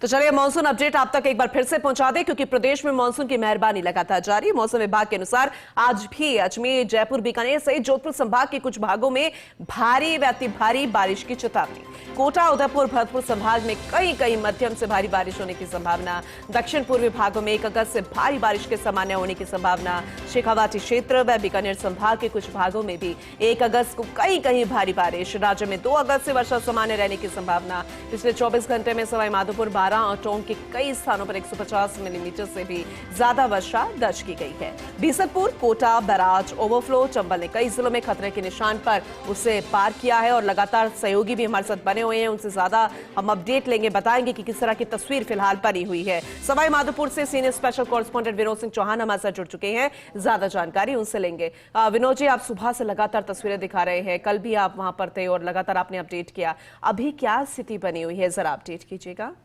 तो चलिए monsoon update आप तक एक बार फिर से पहुंचा दें, क्योंकि प्रदेश में मानसून की मेहरबानी लगातार जारी। मौसम विभाग के अनुसार आज भी अजमेर, जयपुर, बीकानेर सहित जोधपुर संभाग के कुछ भागों में भारी व अति भारी बारिश की चेतावनी। कोटा, उदयपुर, भरतपुर संभाग में कहीं कहीं मध्यम से भारी बारिश होने की संभावना। दक्षिण पूर्वी भागों में 1 अगस्त से भारी बारिश के सामान्य होने की संभावना। शेखावाटी क्षेत्र व बीकानेर संभाग के कुछ भागों में भी 1 अगस्त को कहीं कहीं भारी बारिश। राज्य में 2 अगस्त से वर्षा सामान्य रहने की संभावना। पिछले 24 घंटे में सवाई माधोपुर, और टोंक के कई स्थानों पर 150 मिलीमीटर से भी ज्यादा वर्षा दर्ज की गई है। बीसलपुर, कोटा बैराज ओवरफ्लो, चंबल ने कई जिलों में खतरे के निशान पर उसे पार किया है और लगातार सहयोगी भी हमारे साथ बने हुए हैं। उनसे ज्यादा हम अपडेट लेंगे, बताएंगे कि किस तरह की तस्वीर फिलहाल बनी हुई है। सवाई माधोपुर से senior special correspondent Vinod Singh Chauhan हमारे साथ जुड़ चुके हैं, ज्यादा जानकारी उनसे लेंगे। विनोद जी, आप सुबह से लगातार तस्वीरें दिखा रहे हैं, कल भी आप वहां पर थे और लगातार आपने अपडेट किया, अभी क्या स्थिति बनी हुई है, जरा अपडेट कीजिएगा।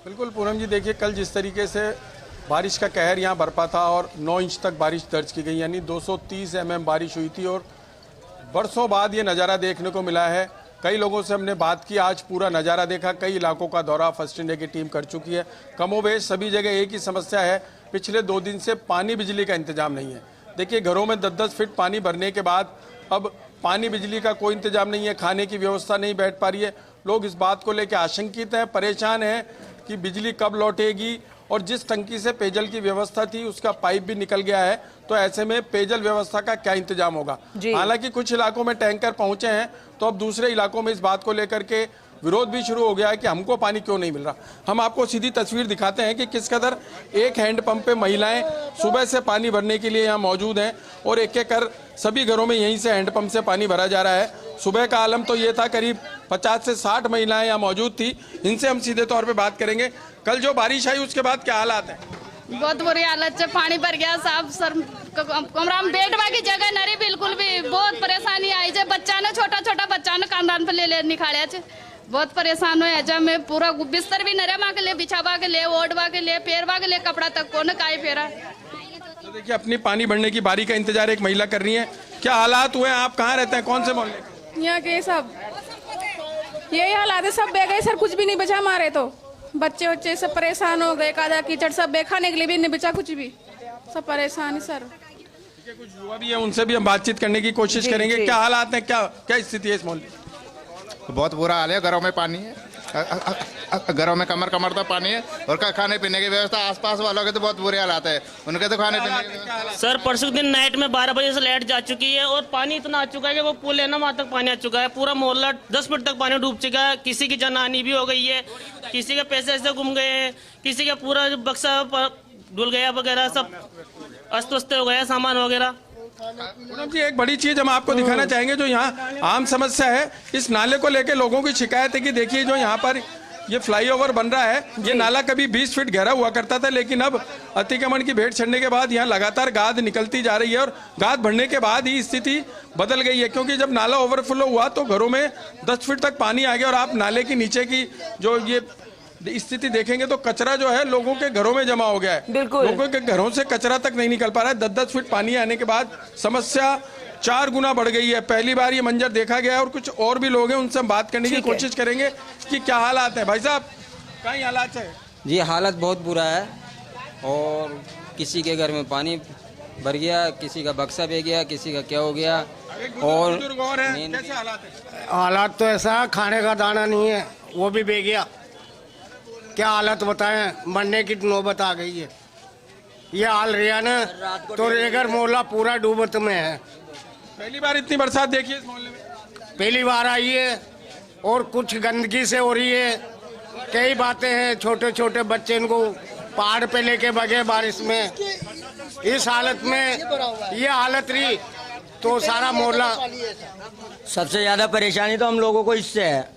बिल्कुल पूनम जी, देखिए कल जिस तरीके से बारिश का कहर यहाँ बरपा था और 9 इंच तक बारिश दर्ज की गई, यानी 230 mm बारिश हुई थी और बरसों बाद ये नज़ारा देखने को मिला है। कई लोगों से हमने बात की, आज पूरा नज़ारा देखा, कई इलाकों का दौरा फर्स्ट इंडिया की टीम कर चुकी है। कमोबेश सभी जगह एक ही समस्या है, पिछले 2 दिन से पानी बिजली का इंतजाम नहीं है। देखिए घरों में 10-10 फीट पानी भरने के बाद अब पानी बिजली का कोई इंतजाम नहीं है, खाने की व्यवस्था नहीं बैठ पा रही है। लोग इस बात को लेकर आशंकित हैं, परेशान हैं कि बिजली कब लौटेगी, और जिस टंकी से पेयजल की व्यवस्था थी उसका पाइप भी निकल गया है, तो ऐसे में पेयजल व्यवस्था का क्या इंतजाम होगा। हालांकि कुछ इलाकों में टैंकर पहुंचे हैं, तो अब दूसरे इलाकों में इस बात को लेकर के विरोध भी शुरू हो गया है कि हमको पानी क्यों नहीं मिल रहा। हम आपको सीधी तस्वीर दिखाते हैं कि किस कदर एक हैंडपंप पे महिलाएं सुबह से पानी भरने के लिए यहाँ मौजूद हैं और एक एक कर सभी घरों में यहीं से हैंडपंप से पानी भरा जा रहा है। सुबह का आलम तो ये था, करीब 50 से 60 महिलाएं यहाँ मौजूद थी। इनसे हम सीधे तौर पे बात करेंगे, कल जो बारिश आई उसके बाद क्या हालात है? बहुत बुरी हालत है, पानी भर गया साहब, सर कमरा में बैठवा की जगह नहीं, बिल्कुल भी बहुत परेशानी आई है। बच्चा ने छोटा छोटा बच्चा ने कांदान पे ले निकाले, बहुत परेशान हुए। जब मैं पूरा बिस्तर भी नरे माँ के लिए, बिछावा के लिए, ओढ़वा के लिए, फेरवा के लिए, कपड़ा तक को काई फेरा। तो देखिए अपनी पानी भरने की बारी का इंतजार एक महिला कर रही है। क्या हालात हुए? आप कहाँ रहते हैं, कौन से मोहल्ले? यहाँ के सब यही हालात है, सब बह गए सर, कुछ भी नहीं बचा हमारे। तो बच्चे बच्चे सब परेशान हो गए, कादा कीचड़ सब बे, खाने के लिए भी नहीं बचा कुछ भी, सब परेशान है सर। कुछ युवा भी है, उनसे भी हम बातचीत करने की कोशिश करेंगे। क्या हालात है, क्या स्थिति है इस मोहल्ले? बहुत बुरा हाल है, घरों में पानी है, घरों में कमर कमर तक पानी है, और खाने पीने की व्यवस्था आसपास वालों के तो बहुत बुरे हालात है, उनके तो खाने पीने। सर परसों दिन नाइट में 12 बजे से लाइट जा चुकी है और पानी इतना आ चुका है कि वो पुल है ना, वहाँ तक पानी आ चुका है। पूरा मोहल्ला 10 फीट तक पानी डूब चुका है। किसी की जानहानि भी हो गई है, किसी के पैसे ऐसे गुम गए हैं, किसी का पूरा बक्सा डुल गया वगैरह, सब अस्त व्यस्त हो गया सामान वगैरह। जी एक बड़ी चीज हम आपको दिखाना चाहेंगे, जो यहाँ आम समस्या है, इस नाले को लेकर लोगों की शिकायत है कि देखिए जो यहाँ पर ये फ्लाईओवर बन रहा है, ये नाला कभी 20 फीट गहरा हुआ करता था, लेकिन अब अतिक्रमण की भेंट चढ़ने के बाद यहाँ लगातार गाद निकलती जा रही है और गाद बढ़ने के बाद ही स्थिति बदल गई है। क्योंकि जब नाला ओवरफ्लो हुआ तो घरों में 10 फीट तक पानी आ गया, और आप नाले के नीचे की जो ये स्थिति देखेंगे तो कचरा जो है लोगों के घरों में जमा हो गया है। लोगों के घरों से कचरा तक नहीं निकल पा रहा है। 10-10 फीट पानी आने के बाद समस्या 4 गुना बढ़ गई है। पहली बार ये मंजर देखा गया है, और कुछ और भी लोग हैं, उनसे हम बात करने की कोशिश करेंगे कि क्या हालात है। भाई साहब, कई हालात है? जी हालत बहुत बुरा है, और किसी के घर में पानी भर गया, किसी का बक्सा बह गया, किसी का क्या हो गया। और कैसे हालात है? हालात तो ऐसा, खाने का दाना नहीं है, वो भी बह गया। क्या हालत बताएं, मरने की नौबत आ गई है। ये हाल रिया ना, तो रेगर मोहल्ला पूरा डूबत में है। पहली बार इतनी बरसात देखी है इस मोहल्ले में? पहली बार आई है, और कुछ गंदगी से हो रही है, कई बातें हैं। छोटे छोटे बच्चे इनको पहाड़ पे लेके भगे बारिश में, इस हालत में ये हालत रही तो सारा मोहल्ला। सबसे ज्यादा परेशानी तो हम लोगों को इससे है,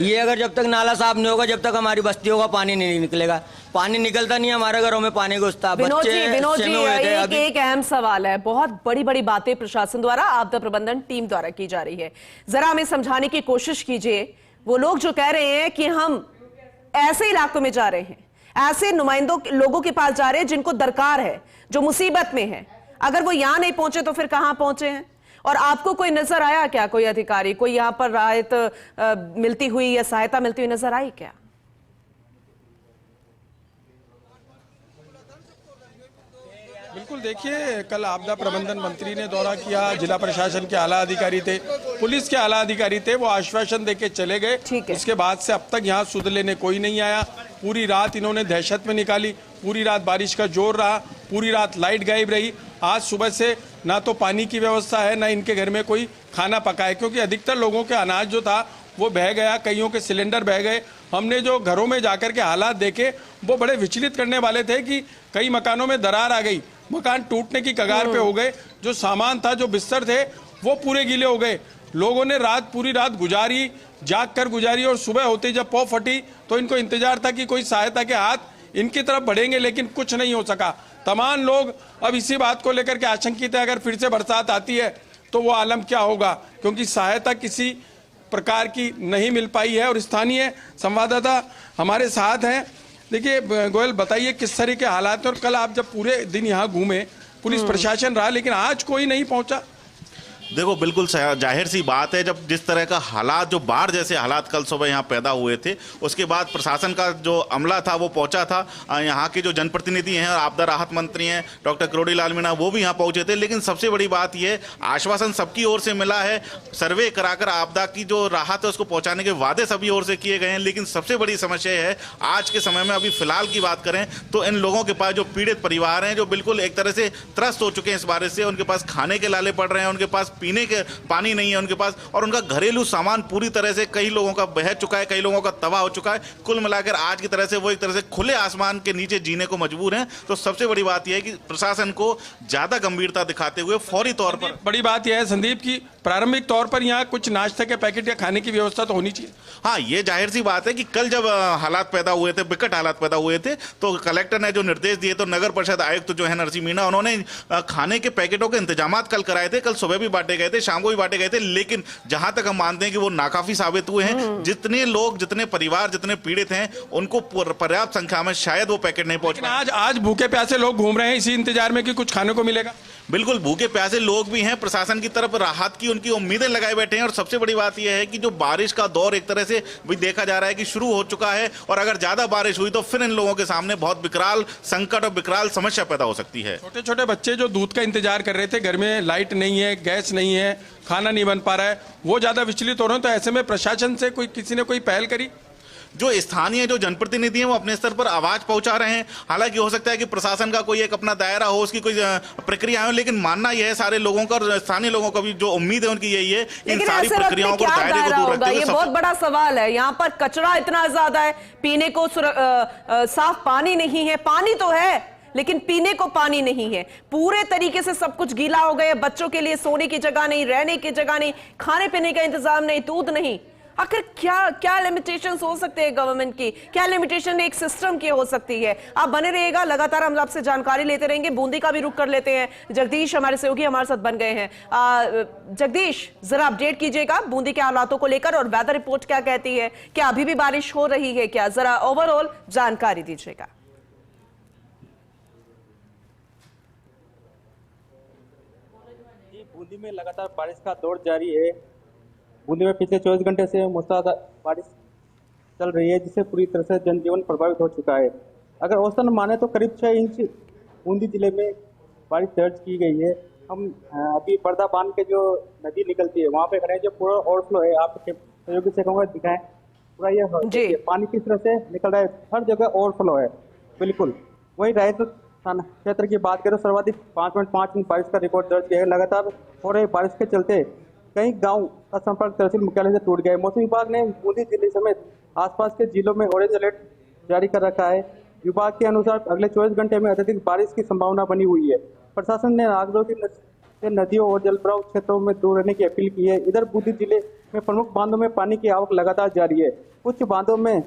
ये अगर जब तक नाला साफ नहीं होगा, जब तक हमारी बस्तियों का पानी नहीं निकलेगा। पानी निकलता नहीं, हमारे घरों में पानी घुसता। विनोद जी, एक अहम सवाल है, बहुत बड़ी बड़ी बातें प्रशासन द्वारा, आपदा प्रबंधन टीम द्वारा की जा रही है, जरा हमें समझाने की कोशिश कीजिए। वो लोग जो कह रहे हैं कि हम ऐसे इलाकों में जा रहे हैं, ऐसे नुमाइंदों लोगों के पास जा रहे हैं जिनको दरकार है, जो मुसीबत में है, अगर वो यहां नहीं पहुंचे तो फिर कहां पहुंचे हैं? और आपको कोई नजर आया क्या, कोई अधिकारी, कोई यहाँ पर राहत मिलती हुई या सहायता मिलती हुई नजर आई क्या? बिल्कुल, देखिए कल आपदा प्रबंधन मंत्री ने दौरा किया, जिला प्रशासन के आला अधिकारी थे, पुलिस के आला अधिकारी थे, वो आश्वासन देके चले गए। उसके बाद से अब तक यहाँ सुध लेने कोई नहीं आया। पूरी रात इन्होंने दहशत में निकाली, पूरी रात बारिश का जोर रहा, पूरी रात लाइट गायब रही। आज सुबह से ना तो पानी की व्यवस्था है, ना इनके घर में कोई खाना पकाए, क्योंकि अधिकतर लोगों के अनाज जो था वो बह गया, कईयों के सिलेंडर बह गए। हमने जो घरों में जाकर के हालात देखे वो बड़े विचलित करने वाले थे कि कई मकानों में दरार आ गई, मकान टूटने की कगार पे हो गए, जो सामान था, जो बिस्तर थे, वो पूरे गीले हो गए। लोगों ने पूरी रात गुजारी, जाग कर गुजारी, और सुबह होते जब पौ फटी तो इनको इंतजार था कि कोई सहायता के हाथ इनकी तरफ बढ़ेंगे, लेकिन कुछ नहीं हो सका। तमाम लोग अब इसी बात को लेकर के आशंकित है, अगर फिर से बरसात आती है तो वो आलम क्या होगा, क्योंकि सहायता किसी प्रकार की नहीं मिल पाई है। और स्थानीय संवाददाता हमारे साथ हैं। देखिए गोयल, बताइए किस तरह के हालात हैं, और कल आप जब पूरे दिन यहाँ घूमे, पुलिस प्रशासन रहा, लेकिन आज कोई नहीं पहुंचा। देखो, बिल्कुल जाहिर सी बात है, जब जिस तरह का हालात, जो बाढ़ जैसे हालात कल सुबह यहाँ पैदा हुए थे, उसके बाद प्रशासन का जो अमला था वो पहुंचा था। यहाँ के जो जनप्रतिनिधि हैं और आपदा राहत मंत्री हैं डॉक्टर किरोड़ी लाल मीणा, वो भी यहाँ पहुंचे थे। लेकिन सबसे बड़ी बात ये, आश्वासन सबकी ओर से मिला है, सर्वे कराकर आपदा की जो राहत है उसको पहुँचाने के वादे सभी ओर से किए गए हैं। लेकिन सबसे बड़ी समस्या है आज के समय में, अभी फिलहाल की बात करें तो इन लोगों के पास जो पीड़ित परिवार हैं, जो बिल्कुल एक तरह से त्रस्त हो चुके हैं इस बारिश से, उनके पास खाने के लाले पड़ रहे हैं, उनके पास पीने के पानी नहीं है उनके पास, और उनका घरेलू सामान पूरी तरह से कई लोगों का बह चुका है, कई लोगों का तबाह हो चुका है। कुल मिलाकर आज की तरह से वो एक तरह से खुले आसमान के नीचे जीने को मजबूर हैं। तो सबसे बड़ी बात यह है कि प्रशासन को ज्यादा गंभीरता दिखाते हुए फौरी तौर पर, बड़ी बात यह है संदीप की प्रारंभिक तौर पर यहाँ कुछ नाश्ते के पैकेट या खाने की व्यवस्था तो होनी चाहिए। हाँ, ये जाहिर सी बात है कि कल जब हालात पैदा हुए थे, विकट हालात पैदा हुए थे, तो कलेक्टर ने जो निर्देश दिए, तो नगर परिषद आयुक्त जो है नरसिंह मीणा, उन्होंने खाने के पैकेटों के इंतजाम कल कराए थे। कल सुबह भी बांटे गए थे, शाम को भी बांटे गए थे, लेकिन जहां तक हम मानते हैं कि वो नाकाफी साबित हुए हैं। जितने लोग, जितने परिवार, जितने पीड़ित हैं, उनको पर्याप्त संख्या में शायद वो पैकेट नहीं पहुंच पाए। आज भूखे प्यासे लोग घूम रहे हैं इसी इंतजार में कि कुछ खाने को मिलेगा। बिल्कुल, भूखे प्यासे लोग भी हैं, प्रशासन की तरफ राहत की उनकी उम्मीदें लगाए बैठे हैं। और सबसे बड़ी बात यह है कि जो बारिश का दौर एक तरह से भी देखा जा रहा है कि शुरू हो चुका है, और अगर ज्यादा बारिश हुई तो फिर इन लोगों के सामने बहुत विकराल संकट और विकराल समस्या पैदा हो सकती है। छोटे छोटे बच्चे जो दूध का इंतजार कर रहे थे, घर में लाइट नहीं है, गैस नहीं है, खाना नहीं बन पा रहा है, वो ज्यादा विचलित हो रहे हैं। तो ऐसे में प्रशासन से किसी ने कोई पहल करी? जो स्थानीय जो जनप्रतिनिधि हैं वो अपने स्तर पर आवाज पहुंचा रहे हैं। हालांकि हो सकता है कि प्रशासन का कोई एक अपना दायरा हो, उसकी कोई प्रक्रिया हो, लेकिन मानना यह है सारे लोगों का और स्थानीय लोगों का भी जो उम्मीद है उनकी यही है, इन सारी प्रक्रियाओं को, दायरे को दूर रखते हुए। ये बहुत बड़ा सवाल है। यहाँ पर कचरा इतना ज्यादा है, पीने को साफ पानी नहीं है, पानी तो है लेकिन पीने को पानी नहीं है, पूरे तरीके से सब कुछ गीला हो गया। बच्चों के लिए सोने की जगह नहीं, रहने की जगह नहीं, खाने पीने का इंतजाम नहीं, दूध नहीं। आखिर क्या लिमिटेशंस हो सकते हैं गवर्नमेंट की, क्या लिमिटेशन एक सिस्टम की हो सकती है? आप बने रहिएगा, लगातार हम आपसे जानकारी लेते रहेंगे। बूंदी का भी रुख कर लेते हैं, जगदीश हमारे सहयोगी हमारे साथ बन गए हैं। जगदीश, जरा अपडेट कीजिएगा बूंदी के हालातों को लेकर, और वेदर रिपोर्ट क्या कहती है, क्या अभी भी बारिश हो रही है क्या, जरा ओवरऑल जानकारी दीजिएगा। बूंदी में लगातार बारिश का दौर जारी है। बूंदी में पिछले 24 घंटे से मूसलाधार बारिश चल रही है, जिससे पूरी तरह से जनजीवन प्रभावित हो चुका है। अगर औसतन माने तो करीब 6 इंच बूंदी जिले में बारिश दर्ज की गई है। हम अभी पर्दा बांध के जो नदी निकलती है वहाँ पे खड़े हैं, जो पूरा ओवरफ्लो है। आपके सहयोगी से कहूँगा दिखाएं, पूरा ये पानी किस तरह से निकल रहा है, हर जगह ओवरफ्लो है बिल्कुल। वही रायपुर थाना क्षेत्र की बात करें, सर्वाधिक 5.5 इंच बारिश का रिकॉर्ड दर्ज किया है। लगातार हो रही बारिश के चलते कई गांव का संपर्क तहसील मुख्यालय से टूट गए। मौसम विभाग ने बूंदी जिले समेत आसपास के जिलों में ऑरेंज अलर्ट जारी कर रखा है। विभाग के अनुसार अगले 24 घंटे में अत्यधिक बारिश की संभावना बनी हुई है। प्रशासन ने नागरिकों से नदियों और जलभराव क्षेत्रों में दूर रहने की अपील की है। इधर बूंदी जिले में प्रमुख बांधों में पानी की आवक लगातार जारी है। कुछ बांधों में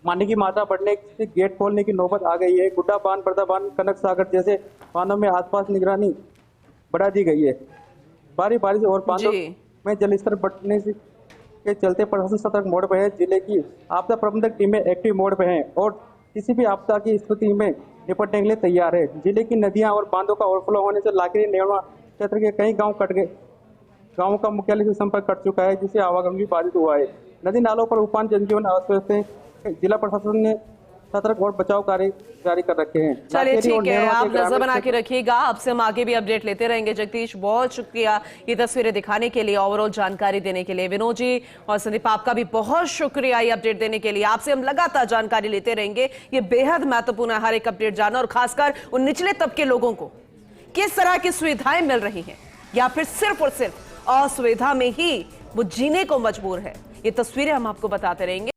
पानी की मात्रा बढ़ने से गेट खोलने की नौबत आ गई है। गुड्डा बांध, पर्दा बांध, कनक सागर जैसे बांधों में आसपास निगरानी बढ़ा दी गई है। भारी बारिश और बांधों में जलस्तर बढ़ने के चलते प्रशासन सतर्क मोड पर है। जिले की आपदा प्रबंधक टीमें एक्टिव मोड पर हैं और किसी भी आपदा की स्थिति में निपटने के लिए तैयार है। जिले की नदियां और बांधों का ओवरफ्लो होने से लाकड़ी नेवा क्षेत्र के कई गांव गाँव का मुख्यालय से संपर्क कर चुका है, जिससे आवागमन भी बाधित हुआ है। नदी नालों पर उफान, जनजीवन अस्त व्यस्त है। जिला प्रशासन ने सतर्क और बचाव कार्य जारी कर रखे हैं। चलिए लातेरी और ठीक है, नेरवा के आप नजर ग्रामीण बना के क्षेत्र- रखिएगा। आपसे हम आगे भी अपडेट लेते रहेंगे। जगदीश, बहुत शुक्रिया ये तस्वीरें दिखाने के लिए, ओवरऑल जानकारी देने के लिए। विनोद जी और संदीप, आपका भी बहुत शुक्रिया ये अपडेट देने के लिए। आपसे हम लगातार जानकारी लेते रहेंगे। ये बेहद महत्वपूर्ण है हर एक अपडेट जानना, और खासकर उन निचले तबके लोगों को किस तरह की सुविधाएं मिल रही हैं, या फिर सिर्फ और सिर्फ असुविधा में ही वो जीने को मजबूर है। ये तस्वीरें हम आपको बताते रहेंगे।